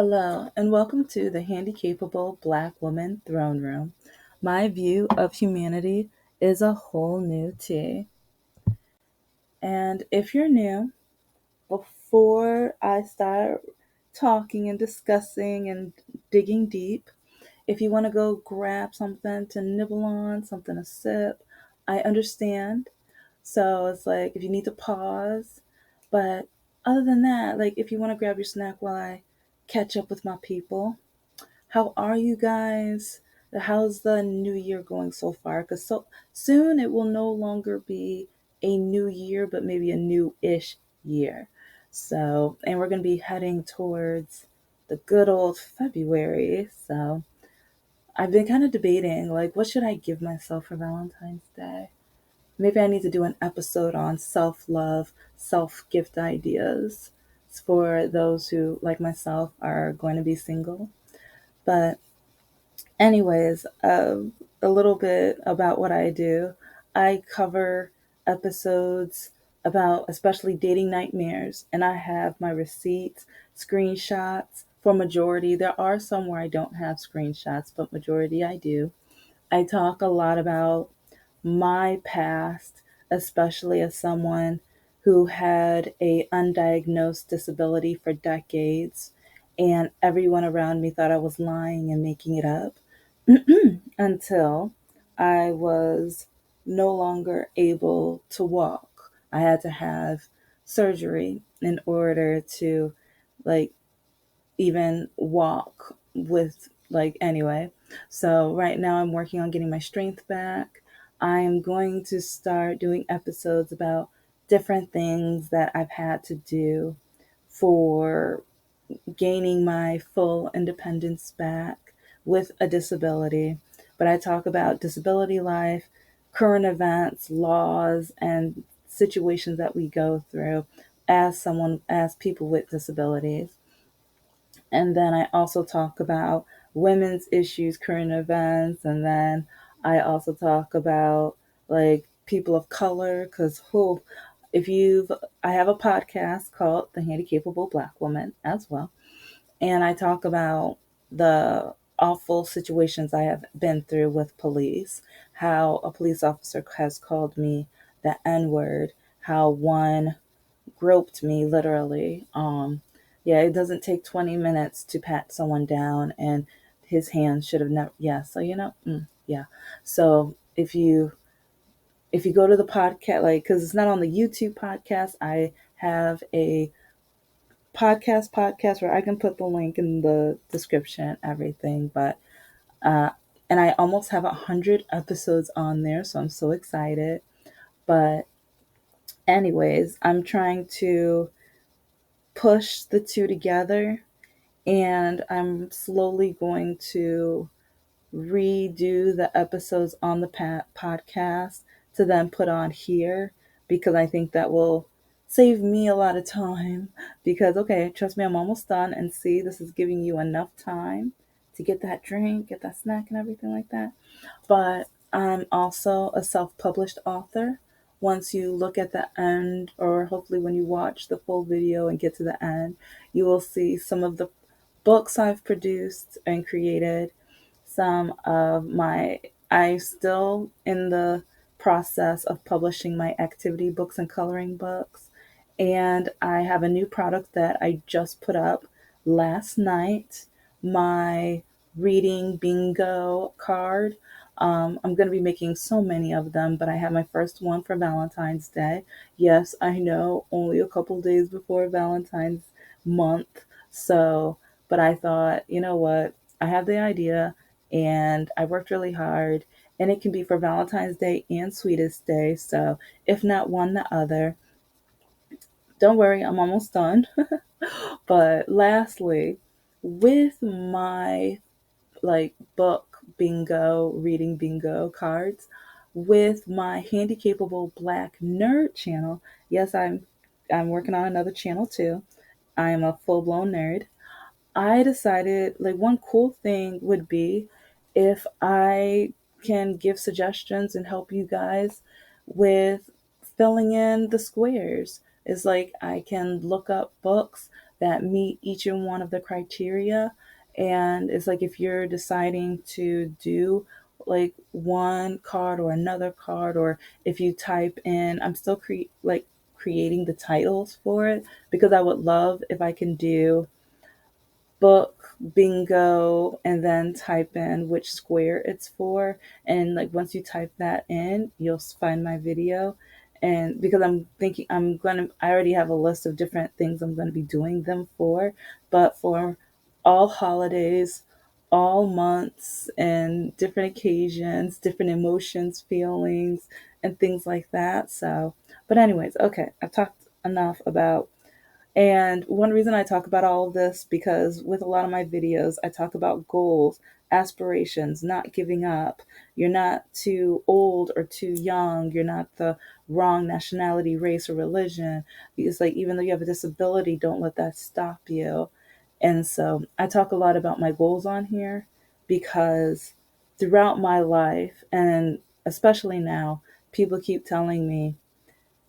Hello, and welcome to the Handicapable Black Woman Throne Room. My view of humanity is a whole new tea. And if you're new, before I start talking and discussing and digging deep, if you want to go grab something to nibble on, something to sip, I understand. So it's like if you need to pause. But other than that, like if you want to grab your snack while I catch up with my people, how are you guys? How's the new year going so far? Because so soon it will no longer be a new year, but maybe a new-ish year. So, and we're going to be heading towards the good old February. So, I've been kind of debating, like, what should I give myself for Valentine's Day? Maybe I need to do an episode on self love, self gift ideas for those who, like myself, are going to be single. But anyways, a little bit about what I do. I cover episodes about especially dating nightmares, and I have my receipts, screenshots for majority. There are some where I don't have screenshots, but majority I do. I talk a lot about my past, especially as someone who had a undiagnosed disability for decades, and everyone around me thought I was lying and making it up until I was no longer able to walk. I had to have surgery in order to like even walk with anyway. So right now I'm working on getting my strength back. I'm going to start doing episodes about different things that I've had to do for gaining my full independence back with a disability. But I talk about disability life, current events, laws, and situations that we go through as people with disabilities. And then I also talk about women's issues, current events, and then I also talk about like people of color because who if you've I have a podcast called The Handicapable Black Woman as well, and I talk about the awful situations I have been through with police, how a police officer has called me the N word, how one groped me literally. Yeah, it doesn't take 20 minutes to pat someone down, and his hand should have never. Yeah, so yeah. So if you go to the podcast, like, because it's not on the YouTube podcast, I have a podcast where I can put the link in the description, everything. But uh, and I almost have 100 episodes on there, so I'm so excited. But anyways, I'm trying to push the two together, and I'm slowly going to redo the episodes on the podcast to then put on here because I think that will save me a lot of time. Because, okay, trust me, I'm almost done, and see, this is giving you enough time to get that drink, get that snack, and everything like that. But I'm also a self published author. Once you look at the end, or hopefully when you watch the full video and get to the end, you will see some of the books I've produced and created. Some of my, I'm still in the process of publishing my activity books and coloring books. And I have a new product that I just put up last night, my reading bingo card. I'm going to be making so many of them, but I have my first one for Valentine's Day. Yes, I know, only a couple days before Valentine's month. So, but I thought, you know what? I have the idea and I worked really hard, and it can be for Valentine's Day and Sweetest Day. So, if not one, the other. Don't worry, I'm almost done. But lastly, with my book bingo, reading bingo cards, with my Handicapable Black Nerd channel. Yes, I'm working on another channel too. I am a full-blown nerd. I decided like one cool thing would be if I can give suggestions and help you guys with filling in the squares. It's like I can look up books that meet each and one of the criteria. And it's like if you're deciding to do like one card or another card, or if you type in, I'm still creating the titles for it, because I would love if I can do book bingo and then type in which square it's for. And like once you type that in, you'll find my video. And because I'm thinking I already have a list of different things I'm going to be doing them for, but for all holidays, all months, and different occasions, different emotions, feelings, and things like that. So, but anyways, okay, I've talked enough about, and one reason I talk about all of this, because with a lot of my videos, I talk about goals, aspirations, not giving up. You're not too old or too young. You're not the wrong nationality, race, or religion. Because, like, even though you have a disability, don't let that stop you. And so I talk a lot about my goals on here, because throughout my life, and especially now, people keep telling me,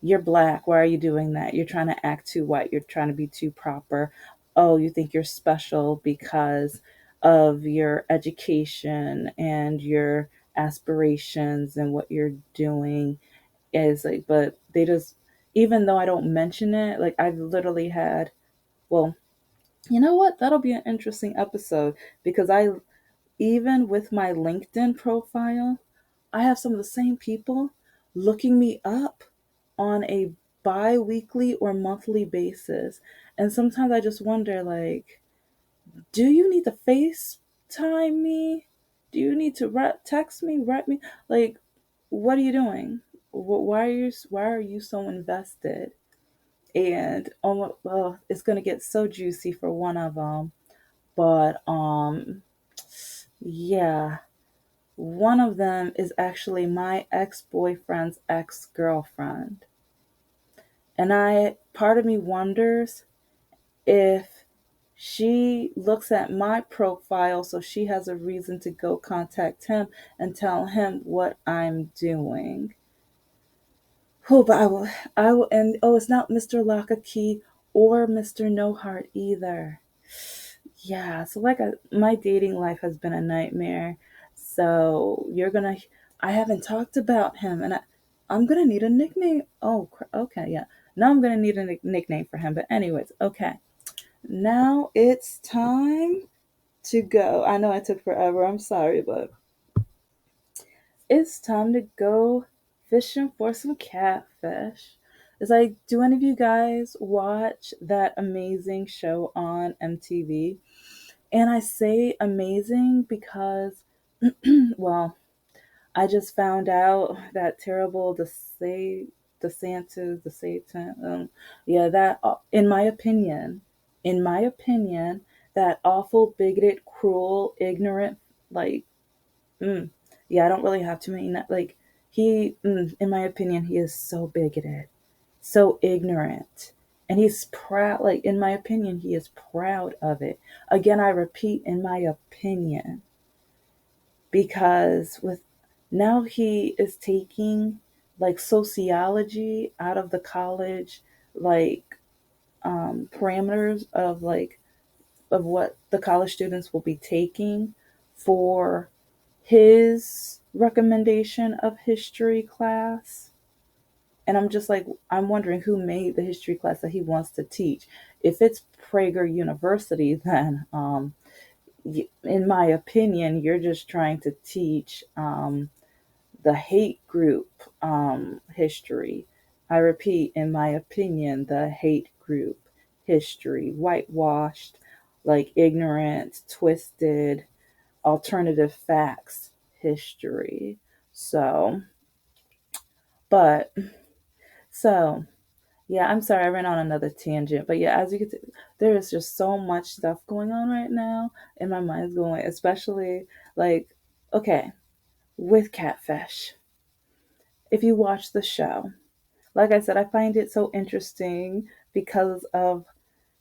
you're black. Why are you doing that? You're trying to act too white. You're trying to be too proper. Oh, you think you're special because of your education and your aspirations and what you're doing. Is like, but they just, even though I don't mention it, like I've literally had, well, you know what? That'll be an interesting episode, because even with my LinkedIn profile, I have some of the same people looking me up on a bi-weekly or monthly basis. And sometimes I just wonder, like, do you need to FaceTime me? Do you need to text me, write me? Like, what are you doing? Why are you so invested? And well, it's gonna get so juicy for one of them, but yeah, one of them is actually my ex-boyfriend's ex-girlfriend. And part of me wonders if she looks at my profile so she has a reason to go contact him and tell him what I'm doing. Oh, but I will, and oh, it's not Mr. Lockakey or Mr. No Heart either. Yeah, so my dating life has been a nightmare. So I haven't talked about him, and I'm gonna need a nickname. Oh, okay, yeah. Now I'm gonna need a nickname for him. But anyways, okay. Now it's time to go. I know I took forever. I'm sorry, but it's time to go fishing for some catfish. It's like, do any of you guys watch that amazing show on MTV? And I say amazing because, well, I just found out that terrible DeSantis, the Satan, yeah, that, in my opinion, that awful, bigoted, cruel, ignorant, like, mm, yeah, I don't really have too many, like, in my opinion, he is so bigoted, so ignorant. And he's proud, like, in my opinion, he is proud of it. Again, I repeat, in my opinion, because with now he is taking like sociology out of the college, like parameters of what the college students will be taking for his recommendation of history class. And I'm just like, I'm wondering who made the history class that he wants to teach. If it's Prager University, then in my opinion, you're just trying to teach the hate group history. I repeat, in my opinion, the hate group history, whitewashed, like ignorant, twisted, alternative facts history. So, but, so, yeah, I'm sorry, I ran on another tangent. But yeah, as you can see, there is just so much stuff going on right now, and my mind's going, especially like, okay, with Catfish. If you watch the show, like I said, I find it so interesting because of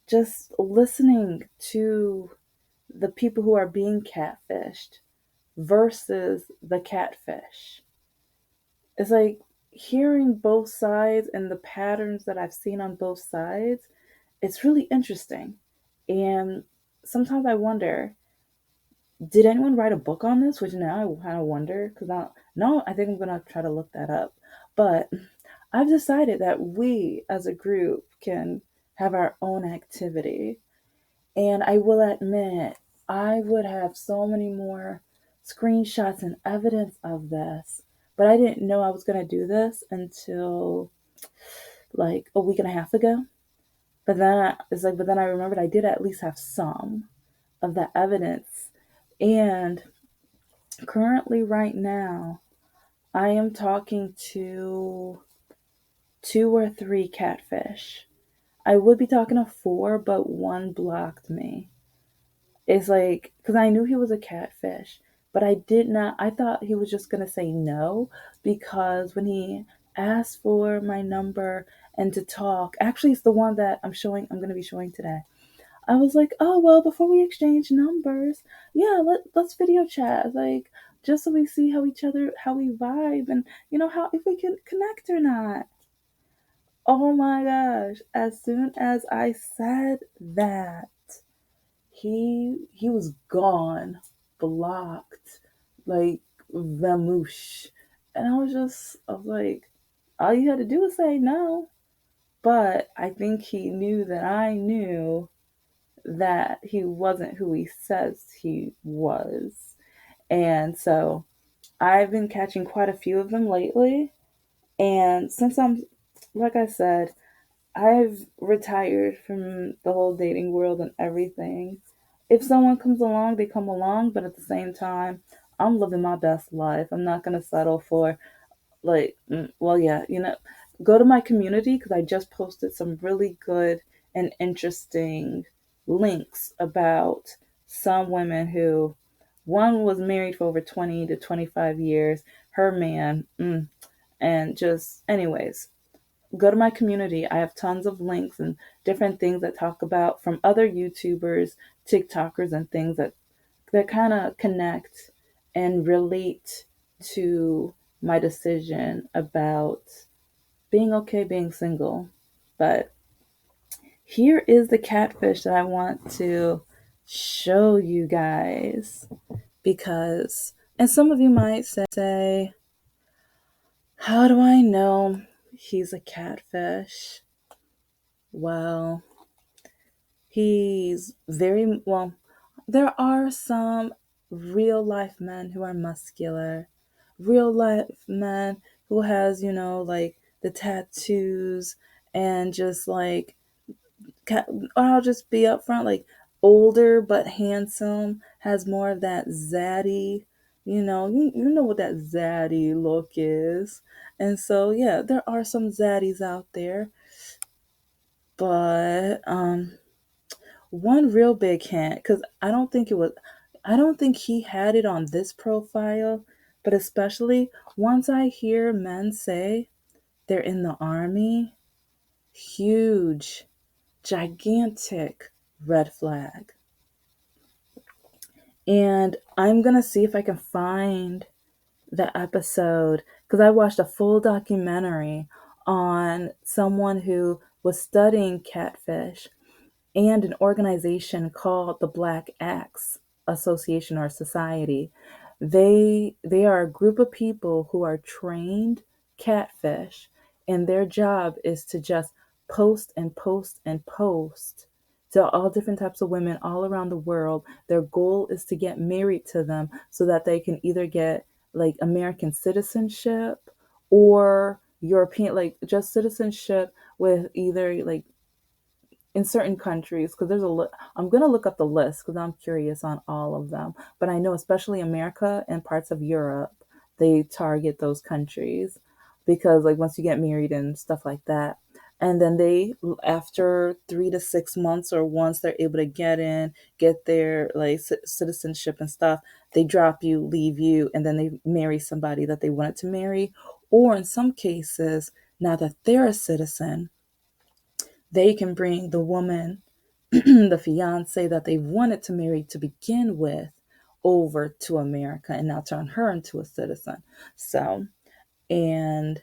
just listening to the people who are being catfished versus the catfish. It's like hearing both sides and the patterns that I've seen on both sides. It's really interesting. And sometimes I wonder, did anyone write a book on this? Which now I kind of wonder, because no, I think I'm gonna try to look that up. But I've decided that we as a group can have our own activity. And I will admit, I would have so many more screenshots and evidence of this, but I didn't know I was gonna do this until like a week and a half ago. But then I remembered I did at least have some of that evidence. And currently, right now, I am talking to two or three catfish. I would be talking to four, but one blocked me. It's like, because I knew he was a catfish, but I did not, I thought he was just going to say no, because when he asked for my number and to talk, actually, it's the one that I'm going to be showing today. I was like, oh, well, before we exchange numbers, yeah, let's video chat. Like, just so we see how we vibe and, how, if we can connect or not. Oh my gosh. As soon as I said that, he was gone, blocked, like vamoosh. And I was like, all you had to do was say no. But I think he knew that I knew that he wasn't who he says he was. And so I've been catching quite a few of them lately. And since like I said, I've retired from the whole dating world and everything. If someone comes along, they come along, but at the same time, I'm living my best life. I'm not going to settle for, like, well, yeah, go to my community because I just posted some really good and interesting links about some women who, one was married for over 20 to 25 years, her man, and just, anyways, go to my community. I have tons of links and different things that talk about from other YouTubers, TikTokers, and things that kind of connect and relate to my decision about being okay being single. But here is the catfish that I want to show you guys because, and some of you might say, how do I know he's a catfish? Well, he's very well. There are some real life men who are muscular, real life men who has, like the tattoos and just like, I'll just be upfront, like older but handsome, has more of that zaddy, you know what that zaddy look is. And so, yeah, there are some zaddies out there, but one real big hint, because I don't think he had it on this profile, but especially once I hear men say they're in the army, huge, gigantic red flag. And I'm going to see if I can find the episode because I watched a full documentary on someone who was studying catfish and an organization called the Black Axe Association or Society. They are a group of people who are trained catfish, and their job is to just post and post and post to all different types of women all around the world. Their goal is to get married to them so that they can either get like American citizenship or European, like just citizenship with either like in certain countries, because I'm going to look up the list because I'm curious on all of them, but I know especially America and parts of Europe, they target those countries because like once you get married and stuff like that, and then they, after 3 to 6 months or once they're able to get their like citizenship and stuff, they drop you, leave you, and then they marry somebody that they wanted to marry. Or in some cases, now that they're a citizen, they can bring the woman, the fiance that they wanted to marry to begin with, over to America and now turn her into a citizen. So, and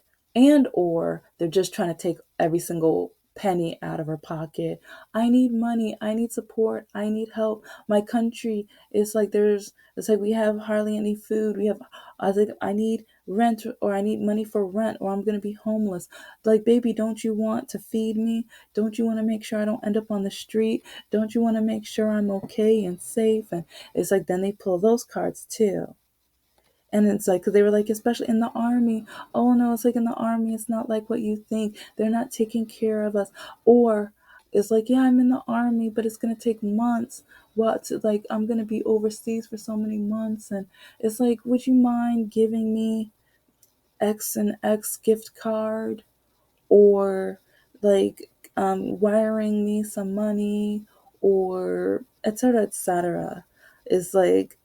or they're just trying to take every single penny out of her pocket. I need money. I need support. I need help. My country is like it's like we have hardly any food. We have, I think I need rent, or I need money for rent, or I'm going to be homeless. Like, baby, don't you want to feed me? Don't you want to make sure I don't end up on the street? Don't you want to make sure I'm okay and safe? And it's like, then they pull those cards too. And it's like, 'cause they were like, especially in the army. Oh no, it's like in the army, it's not like what you think. They're not taking care of us. Or it's like, yeah, I'm in the army, but it's gonna take months. What? Like, I'm gonna be overseas for so many months, and it's like, would you mind giving me X and X gift card, or like wiring me some money, or etc. etc. Is like,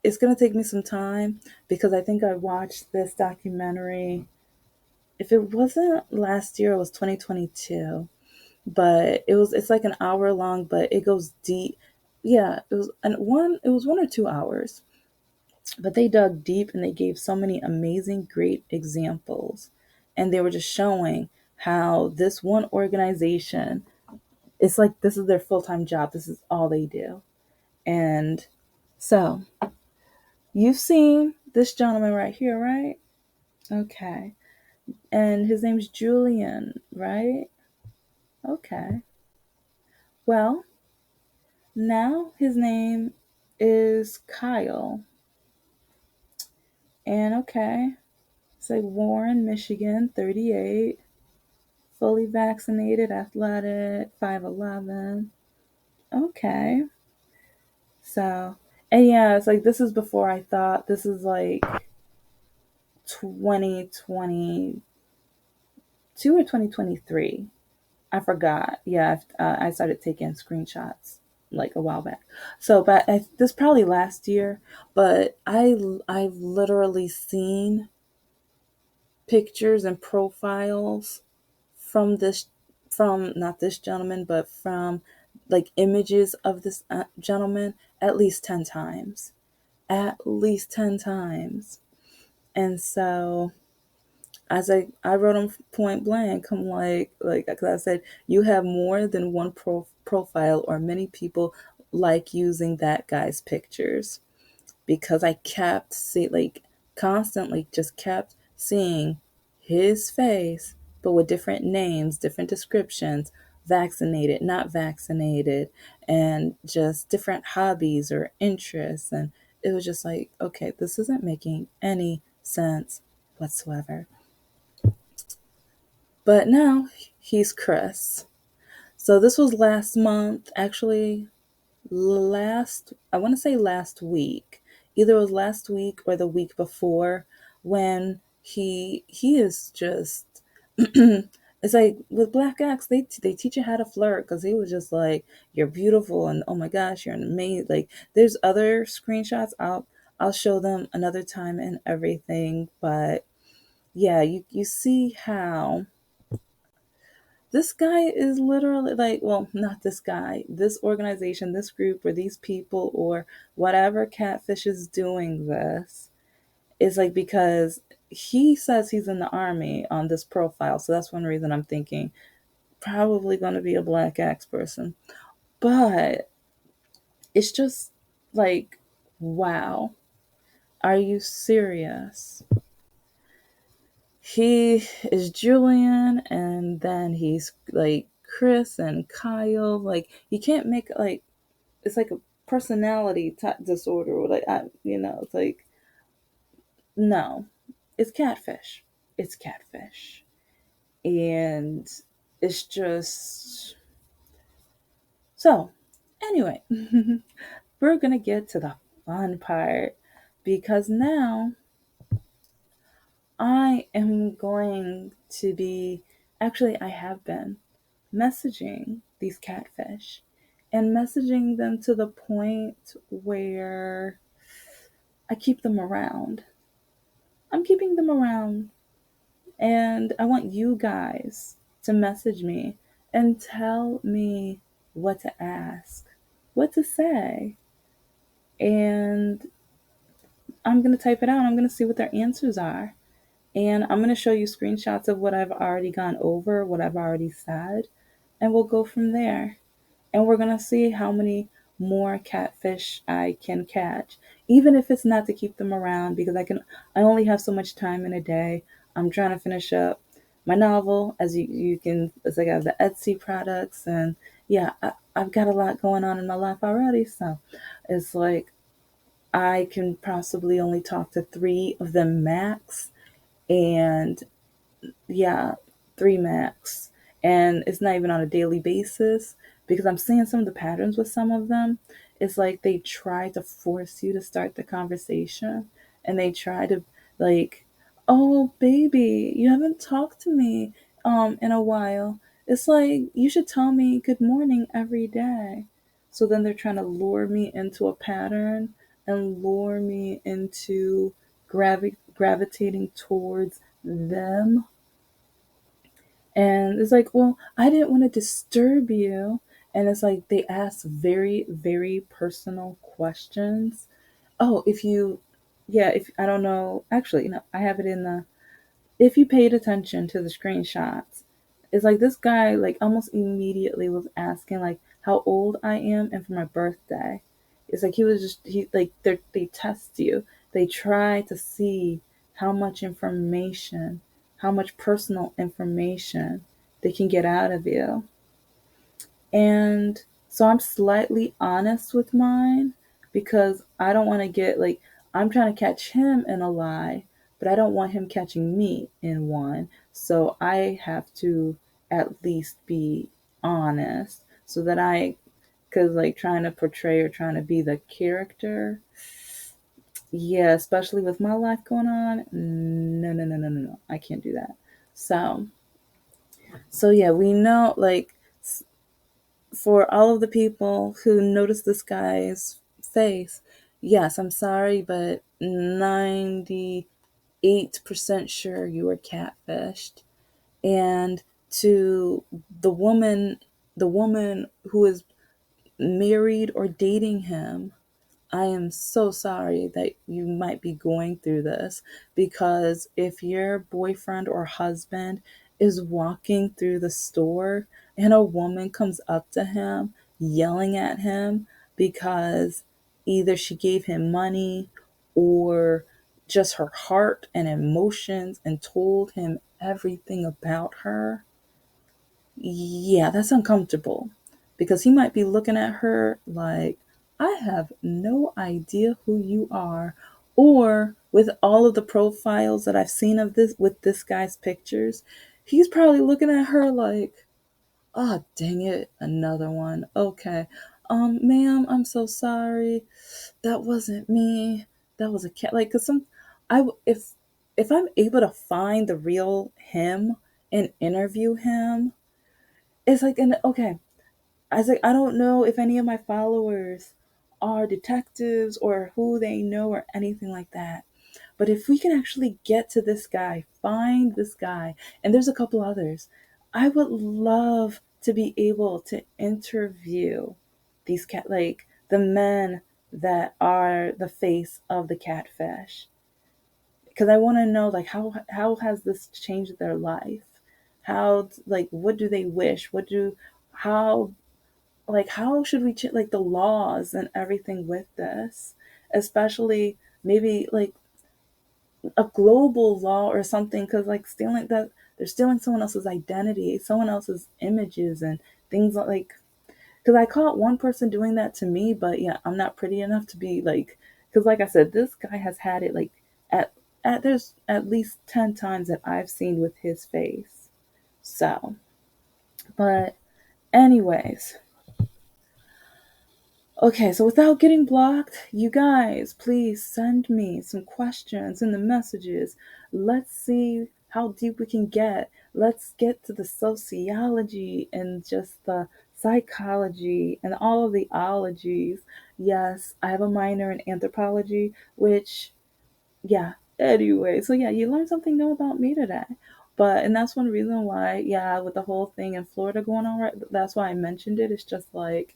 it's gonna take me some time, because I think I watched this documentary. If it wasn't last year, it was 2022. But it's like an hour long, but it goes deep. Yeah, it was 1 or 2 hours, but they dug deep and they gave so many amazing, great examples. And they were just showing how this one organization, it's like this is their full time job. This is all they do. And so you've seen this gentleman right here, right? Okay. And his name's Julian, right? Okay. Well, now his name is Kyle. And okay, it's like Warren, Michigan, 38, fully vaccinated, athletic, 5'11". Okay. So, and yeah, it's like this is before I thought. This is like 2022 or 2023. I forgot. Yeah, I started taking screenshots like a while back. So, but this probably last year. But I've literally seen pictures and profiles from this, from not this gentleman, but from like images of this gentleman at least 10 times. At least 10 times. And so as I wrote him point blank, I'm like, cause I said, you have more than one profile, or many people like using that guy's pictures, because I kept like constantly just kept seeing his face, but with different names, different descriptions, vaccinated, not vaccinated, and just different hobbies or interests. And it was just like, okay, this isn't making any sense whatsoever. But now he's Chris. So this was last month, actually, I want to say last week. Either it was last week or the week before, when he is just it's like with Black X, they teach you how to flirt, because he was just like, you're beautiful, and oh my gosh, you're an amazing, like, there's other screenshots. I'll show them another time and everything. But yeah, you see how this guy is literally like, well, not this guy, this organization, this group, or these people, or whatever Catfish is doing this, is like, because he says he's in the army on this profile. So that's one reason I'm thinking probably going to be a Black Axe person. But it's just like, wow, are you serious? He is Julian, and then he's like Chris and Kyle. Like, you can't make like, it's like a personality disorder, or like, it's like, no, it's Catfish. It's Catfish, and it's just so. Anyway, we're gonna get to the fun part, because now I am going to be, actually, I have been messaging these Catfish, and messaging them to the point where I keep them around. I'm keeping them around, and I want you guys to message me and tell me what to ask, what to say. And I'm going to type it out. I'm going to see what their answers are. And I'm going to show you screenshots of what I've already gone over, what I've already said, and we'll go from there. And we're going to see how many more catfish I can catch, even if it's not to keep them around because I only have so much time in a day. I'm trying to finish up my novel, as you can, as I got the Etsy products, and yeah, I've got a lot going on in my life already. So it's like I can possibly only talk to three of them max, and yeah, three max. And it's not even on a daily basis because I'm seeing some of the patterns with some of them. It's like they try to force you to start the conversation and they try to, like, oh baby, you haven't talked to me in a while. It's like you should tell me good morning every day. So then they're trying to lure me into a pattern and lure me into gravitating towards them. And it's like, well, I didn't want to disturb you. And it's like they ask very, very personal questions. Oh, if you, yeah, if I don't know, actually, I have it in the, if you paid attention to the screenshots, it's like this guy, like, almost immediately was asking, like, how old I am and for my birthday. It's like they test you. They try to see how much information, how much personal information they can get out of you. And so I'm slightly honest with mine because I don't want to get, like, I'm trying to catch him in a lie, but I don't want him catching me in one. So I have to at least be honest so that because, like, trying to portray or trying to be the character, yeah, especially with my life going on, no, no, no, no, no, no. I can't do that. So, so yeah, we know, like, for all of the people who noticed this guy's face, yes, I'm sorry, but 98% sure you were catfished. And to the woman, the woman who is married or dating him, I am so sorry that you might be going through this because if your boyfriend or husband is walking through the store and a woman comes up to him yelling at him because either she gave him money or just her heart and emotions and told him everything about her, yeah, that's uncomfortable because he might be looking at her like, I have no idea who you are. Or with all of the profiles that I've seen of this with this guy's pictures, he's probably looking at her like, oh, dang it, another one. Okay. Ma'am, I'm so sorry. That wasn't me. That was a cat. Like, cause if I'm able to find the real him and interview him, it's like, and okay, I was like, I don't know if any of my followers are detectives or who they know or anything like that. But if we can actually get to this guy, find this guy, and there's a couple others, I would love to be able to interview these like the men that are the face of the catfish because I want to know, like, how has this changed their life? How, like, what do they wish? What do how like how should we like the laws and everything with this, especially maybe like a global law or something, because like stealing that, they're stealing someone else's identity, someone else's images and things like, because I caught one person doing that to me, but yeah, I'm not pretty enough to be like, because like I said, this guy has had it like at there's at least 10 times that I've seen with his face. So, but anyways, okay, so without getting blocked, you guys, please send me some questions in the messages. Let's see how deep we can get. Let's get to the sociology and just the psychology and all of the ologies. Yes, I have a minor in anthropology, which, yeah, anyway. So, yeah, you learned something new about me today. And that's one reason why, yeah, with the whole thing in Florida going on, right, that's why I mentioned it. It's just like,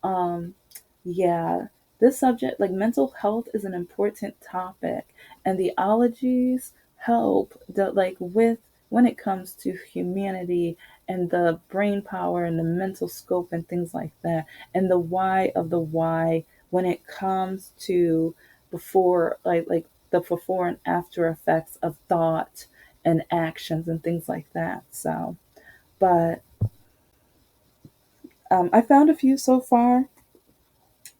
um, yeah, this subject, like mental health, is an important topic, and the ologies help the like with when it comes to humanity and the brain power and the mental scope and things like that, and the why of the why when it comes to before like the before and after effects of thought and actions and things like that. So, but I found a few so far,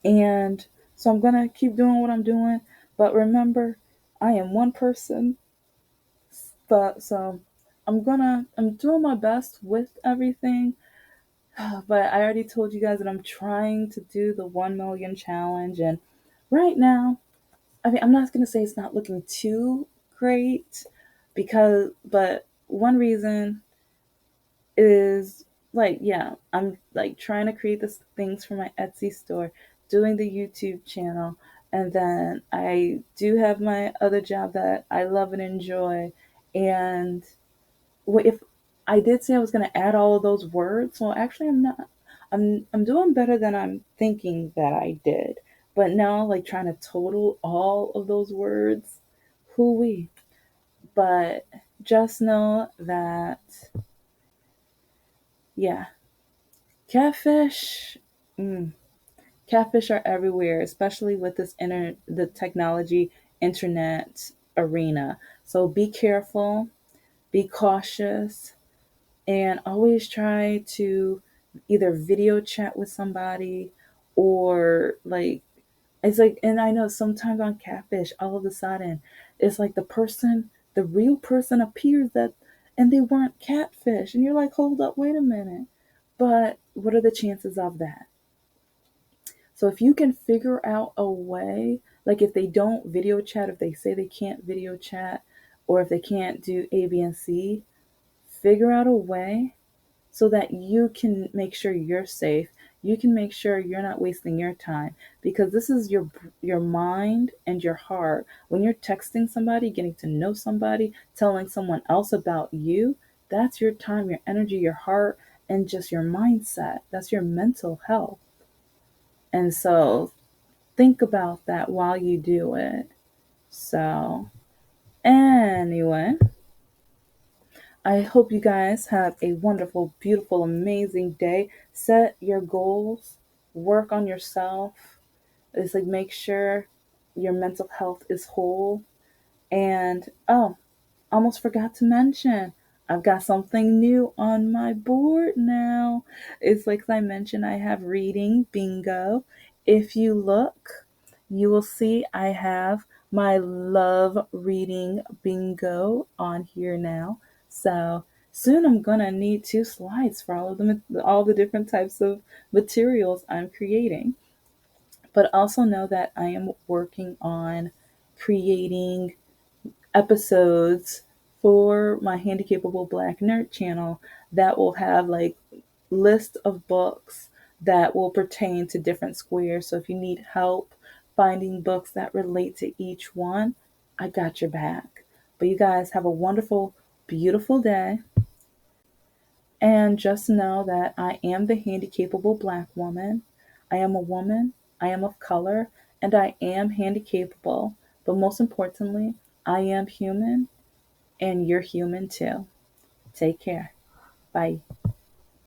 and so I'm gonna keep doing what I'm doing. But remember, I am one person. But so I'm doing my best with everything. But I already told you guys that I'm trying to do the 1 million challenge, and right now, I mean, I'm not gonna say it's not looking too great because, but one reason is like, yeah, I'm like trying to create this things for my Etsy store, doing the YouTube channel, and then I do have my other job that I love and enjoy. And what if I did say I was going to add all of those words? Well, actually, I'm not. I'm doing better than I'm thinking that I did. But now, like trying to total all of those words, who we. But just know that, yeah, catfish. Mm, catfish are everywhere, especially with the technology internet arena. So be careful, be cautious, and always try to either video chat with somebody or like it's like, and I know sometimes on catfish all of a sudden it's like the real person appears that and they weren't catfish, and you're like, hold up, wait a minute. But what are the chances of that? So if you can figure out a way, like if they don't video chat, if they say they can't video chat, or if they can't do A, B, and C, figure out a way so that you can make sure you're safe. You can make sure you're not wasting your time, because this is your mind and your heart. When you're texting somebody, getting to know somebody, telling someone else about you, that's your time, your energy, your heart, and just your mindset. That's your mental health. And so think about that while you do it. So, anyway, I hope you guys have a wonderful, beautiful, amazing day. Set your goals, work on yourself. It's like make sure your mental health is whole. And oh, almost forgot to mention, I've got something new on my board now. It's like I mentioned, I have reading bingo. If you look, you will see I have my love reading bingo on here now. So soon I'm gonna need 2 slides for all the different types of materials I'm creating. But also know that I am working on creating episodes for my Handicapable Black Nerd channel that will have like list of books that will pertain to different squares. So if you need help finding books that relate to each one, I got your back. But you guys have a wonderful, beautiful day. And just know that I am the handicapable Black woman. I am a woman, I am of color, and I am handicapable. But most importantly, I am human, and you're human too. Take care. Bye.